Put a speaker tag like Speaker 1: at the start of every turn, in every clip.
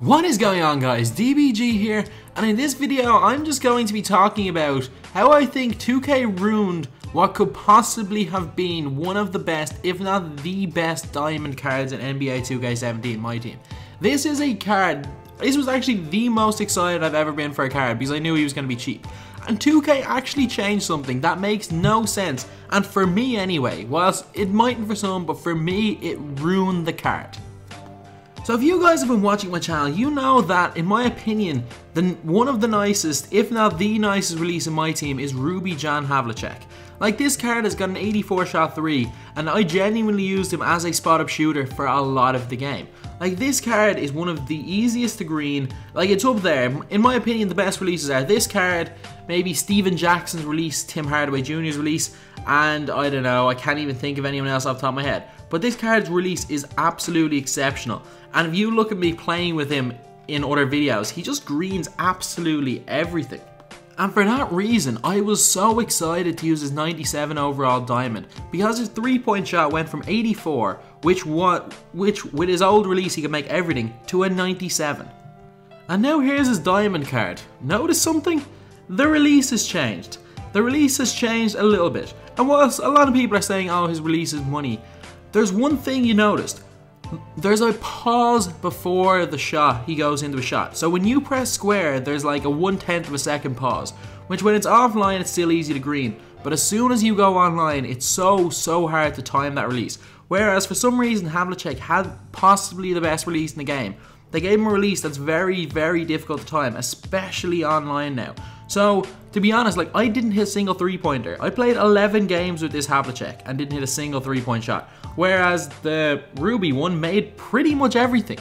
Speaker 1: What is going on, guys? DBG here, and in this video I'm just going to be talking about how I think 2K ruined what could possibly have been one of the best, if not the best, diamond cards in NBA 2K17 MyTEAM. This is a card, this was actually the most excited I've ever been for a card because I knew he was going to be cheap. And 2K actually changed something that makes no sense, and for me anyway, whilst it mightn't for some, but for me it ruined the card. So if you guys have been watching my channel, you know that, in my opinion, one of the nicest, if not the nicest release in my team is Ruby John Havlicek. Like, this card has got an 84 shot 3, and I genuinely used him as a spot-up shooter for a lot of the game. Like, this card is one of the easiest to green. Like, it's up there. In my opinion, the best releases are this card, maybe Steven Jackson's release, Tim Hardaway Jr.'s release, and I don't know, I can't even think of anyone else off the top of my head. But this card's release is absolutely exceptional. And if you look at me playing with him in other videos, he just greens absolutely everything. And for that reason, I was so excited to use his 97 overall diamond, because his 3-point shot went from 84, which with his old release he could make everything, to a 97. And now here's his diamond card. Notice something? The release has changed. The release has changed a little bit. And whilst a lot of people are saying, oh, his release is money, there's one thing you noticed. There's a pause before the shot he goes into a shot. So when you press square, there's like a 1/10 of a second pause, which when it's offline, it's still easy to green. But as soon as you go online, it's so hard to time that release. Whereas for some reason, Havlicek had possibly the best release in the game. They gave him a release that's very difficult to time, especially online now. So, to be honest, like, I didn't hit a single 3-pointer. I played 11 games with this Havlicek and didn't hit a single 3-point shot. Whereas the Ruby one made pretty much everything.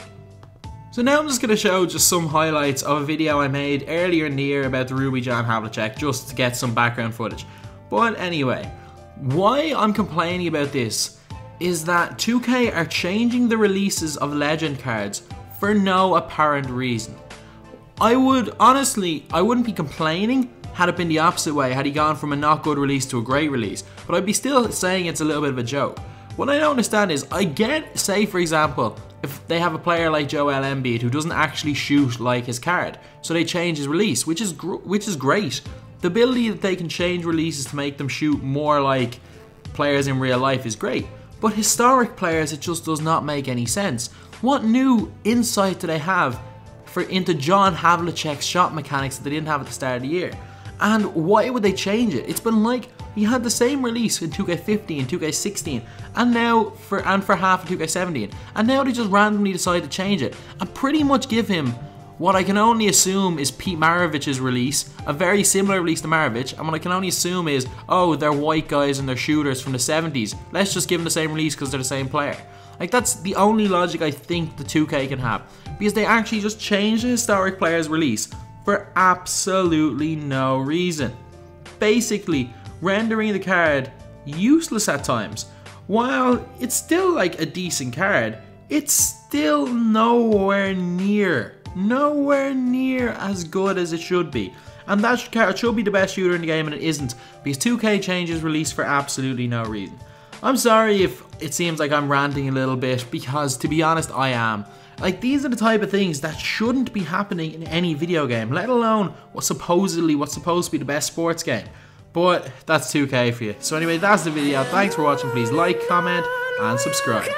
Speaker 1: So now I'm just going to show just some highlights of a video I made earlier in the year about the Ruby John Havlicek, just to get some background footage. But anyway, why I'm complaining about this is that 2K are changing the releases of legend cards for no apparent reason. I wouldn't be complaining had it been the opposite way, had he gone from a not good release to a great release, but I'd be still saying it's a little bit of a joke. What I don't understand is, I get, say for example, if they have a player like Joel Embiid who doesn't actually shoot like his card, so they change his release, which is great. The ability that they can change releases to make them shoot more like players in real life is great, but historic players, it just does not make any sense. What new insight do they have into John Havlicek's shot mechanics that they didn't have at the start of the year? And why would they change it? It's been like, he had the same release in 2K15 and 2K16, and now for half of 2K17, and now they just randomly decide to change it and pretty much give him what I can only assume is Pete Maravich's release, a very similar release to Maravich, and what I can only assume is, oh, they're white guys and they're shooters from the 70s. Let's just give them the same release because they're the same player. Like, that's the only logic I think the 2K can have, because they actually just changed the historic player's release for absolutely no reason. Basically, rendering the card useless at times. While it's still like a decent card, it's still nowhere near as good as it should be. And that card should be the best shooter in the game, and it isn't, because 2K changes release for absolutely no reason. I'm sorry if it seems like I'm ranting a little bit, because to be honest, I am. Like, these are the type of things that shouldn't be happening in any video game, let alone what's supposed to be the best sports game. But that's 2K for you. So anyway, that's the video. Thanks for watching. Please like, comment, and subscribe.